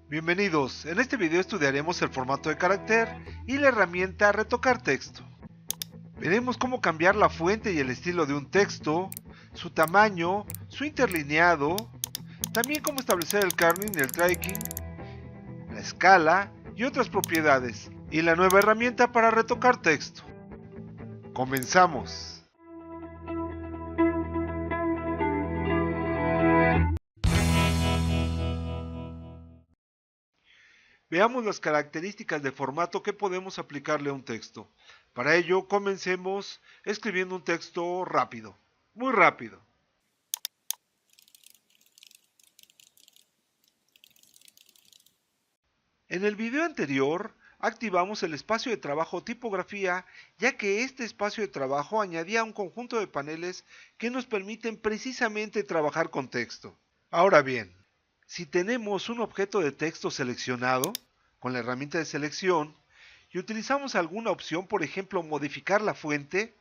Bienvenidos, en este video estudiaremos el formato de carácter y la herramienta retocar texto. Veremos cómo cambiar la fuente y el estilo de un texto, su tamaño, su interlineado, también cómo establecer el kerning y el tracking, la escala y otras propiedades, y la nueva herramienta para retocar texto. ¡Comenzamos! Veamos las características de formato que podemos aplicarle a un texto. Para ello, comencemos escribiendo un texto rápido, muy rápido. En el video anterior, activamos el espacio de trabajo tipografía, ya que este espacio de trabajo añadía un conjunto de paneles que nos permiten precisamente trabajar con texto. Ahora bien, si tenemos un objeto de texto seleccionado, con la herramienta de selección, y utilizamos alguna opción, por ejemplo, modificar la fuente,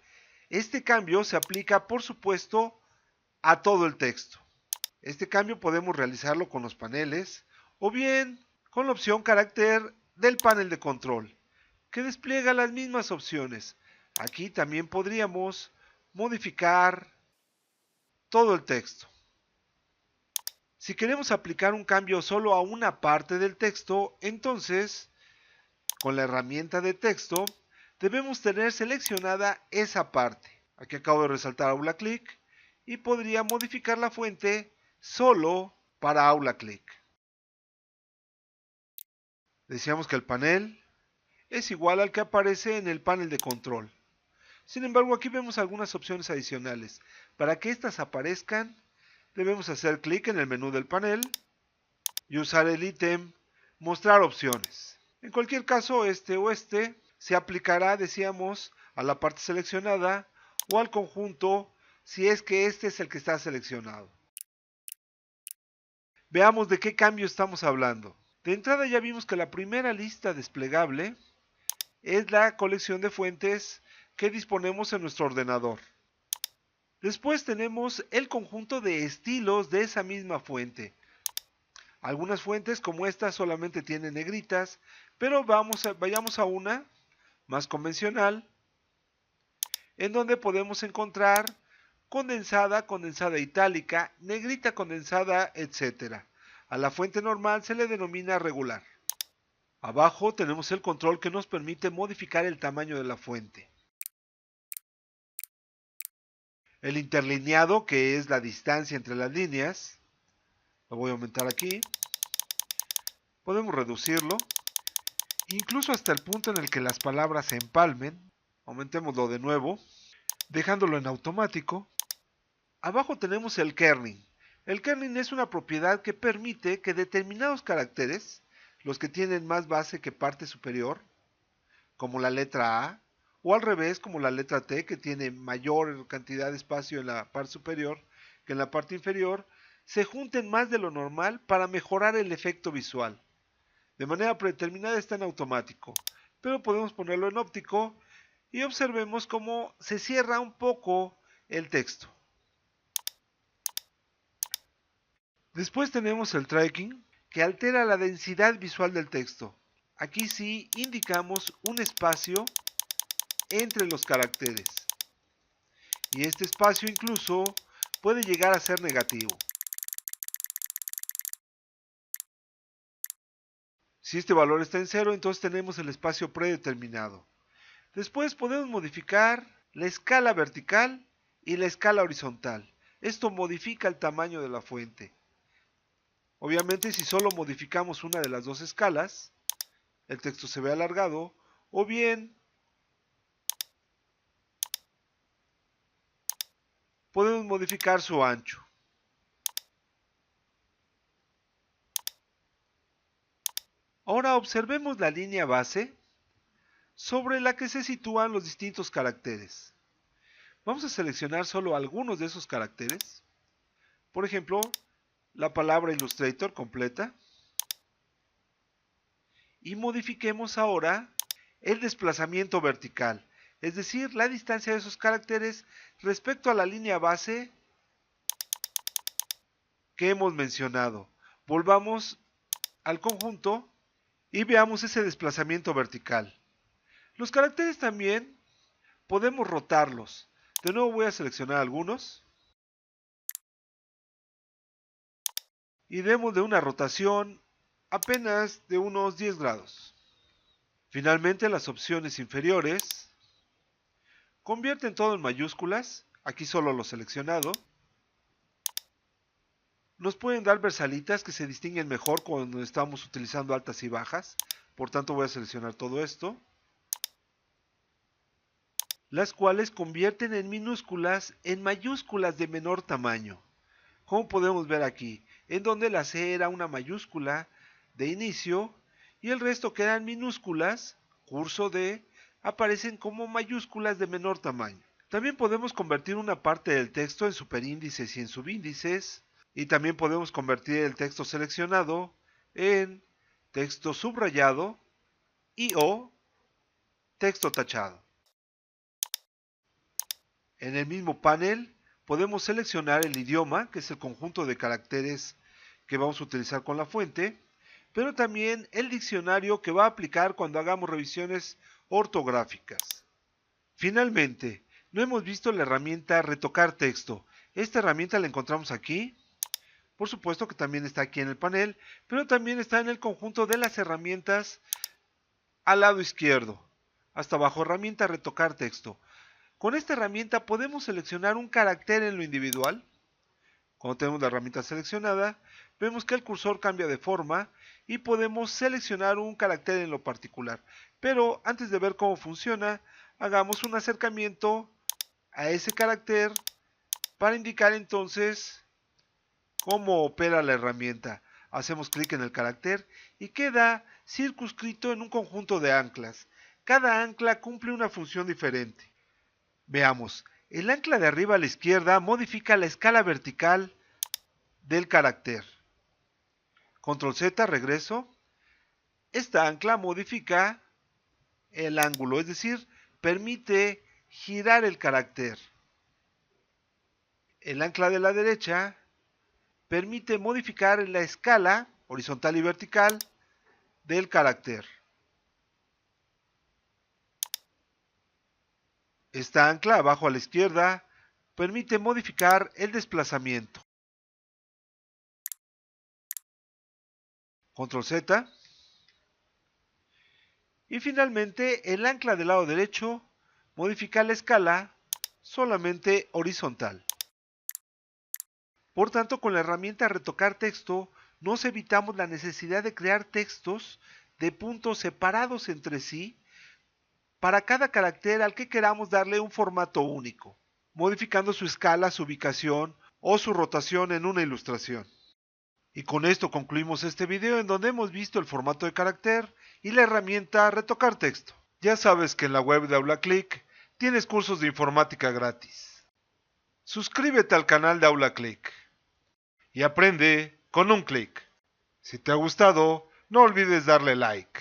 este cambio se aplica, por supuesto, a todo el texto. Este cambio podemos realizarlo con los paneles, o bien con la opción carácter del panel de control, que despliega las mismas opciones. Aquí también podríamos modificar todo el texto. Si queremos aplicar un cambio solo a una parte del texto, entonces, con la herramienta de texto, debemos tener seleccionada esa parte. Aquí acabo de resaltar Aula Click y podría modificar la fuente solo para Aula Click. Decíamos que el panel es igual al que aparece en el panel de control. Sin embargo, aquí vemos algunas opciones adicionales. Para que estas aparezcan, debemos hacer clic en el menú del panel y usar el ítem Mostrar opciones. En cualquier caso, este o este se aplicará, decíamos, a la parte seleccionada o al conjunto si es que este es el que está seleccionado. Veamos de qué cambio estamos hablando. De entrada ya vimos que la primera lista desplegable es la colección de fuentes que disponemos en nuestro ordenador. Después tenemos el conjunto de estilos de esa misma fuente. Algunas fuentes como esta solamente tienen negritas, pero vayamos a una más convencional, en donde podemos encontrar condensada, condensada itálica, negrita condensada, etc. A la fuente normal se le denomina regular. Abajo tenemos el control que nos permite modificar el tamaño de la fuente. El interlineado, que es la distancia entre las líneas, lo voy a aumentar aquí. Podemos reducirlo, incluso hasta el punto en el que las palabras se empalmen. Aumentémoslo de nuevo, dejándolo en automático. Abajo tenemos el kerning. El kerning es una propiedad que permite que determinados caracteres, los que tienen más base que parte superior, como la letra A, o al revés, como la letra T, que tiene mayor cantidad de espacio en la parte superior que en la parte inferior, se junten más de lo normal para mejorar el efecto visual. De manera predeterminada está en automático, pero podemos ponerlo en óptico y observemos cómo se cierra un poco el texto. Después tenemos el tracking, que altera la densidad visual del texto. Aquí sí indicamos un espacio entre los caracteres. Y este espacio incluso puede llegar a ser negativo. Si este valor está en 0, entonces tenemos el espacio predeterminado. Después podemos modificar la escala vertical y la escala horizontal. Esto modifica el tamaño de la fuente. Obviamente, si solo modificamos una de las dos escalas, el texto se ve alargado, o bien podemos modificar su ancho. Ahora observemos la línea base sobre la que se sitúan los distintos caracteres. Vamos a seleccionar solo algunos de esos caracteres. Por ejemplo, la palabra Illustrator completa. Y modifiquemos ahora el desplazamiento vertical, es decir, la distancia de esos caracteres respecto a la línea base que hemos mencionado. Volvamos al conjunto y veamos ese desplazamiento vertical. Los caracteres también podemos rotarlos. De nuevo voy a seleccionar algunos y demos de una rotación apenas de unos 10 grados. Finalmente, las opciones inferiores convierten todo en mayúsculas, aquí solo lo seleccionado. Nos pueden dar versalitas que se distinguen mejor cuando estamos utilizando altas y bajas, por tanto voy a seleccionar todo esto, las cuales convierten en minúsculas en mayúsculas de menor tamaño, como podemos ver aquí, en donde la C era una mayúscula de inicio y el resto que eran minúsculas, curso D, aparecen como mayúsculas de menor tamaño. También podemos convertir una parte del texto en superíndices y en subíndices, y también podemos convertir el texto seleccionado en texto subrayado y o texto tachado. En el mismo panel podemos seleccionar el idioma, que es el conjunto de caracteres que vamos a utilizar con la fuente, pero también el diccionario que va a aplicar cuando hagamos revisiones ortográficas. Finalmente, no hemos visto la herramienta retocar texto. Esta herramienta la encontramos aquí. Por supuesto que también está aquí en el panel, pero también está en el conjunto de las herramientas al lado izquierdo. Hasta abajo, herramienta retocar texto. Con esta herramienta podemos seleccionar un carácter en lo individual. Cuando tenemos la herramienta seleccionada, vemos que el cursor cambia de forma y podemos seleccionar un carácter en lo particular. Pero antes de ver cómo funciona, hagamos un acercamiento a ese carácter para indicar entonces cómo opera la herramienta. Hacemos clic en el carácter y queda circunscrito en un conjunto de anclas. Cada ancla cumple una función diferente. Veamos, el ancla de arriba a la izquierda modifica la escala vertical del carácter. Control Z, regreso. Esta ancla modifica el ángulo, es decir, permite girar el carácter. El ancla de la derecha permite modificar la escala horizontal y vertical del carácter. Esta ancla abajo a la izquierda permite modificar el desplazamiento. Control Z. Y finalmente el ancla del lado derecho modifica la escala solamente horizontal. Por tanto, con la herramienta retocar texto nos evitamos la necesidad de crear textos de puntos separados entre sí para cada carácter al que queramos darle un formato único, modificando su escala, su ubicación o su rotación en una ilustración. Y con esto concluimos este video en donde hemos visto el formato de carácter y la herramienta retocar texto. Ya sabes que en la web de AulaClick tienes cursos de informática gratis. Suscríbete al canal de AulaClick y aprende con un clic. Si te ha gustado, no olvides darle like.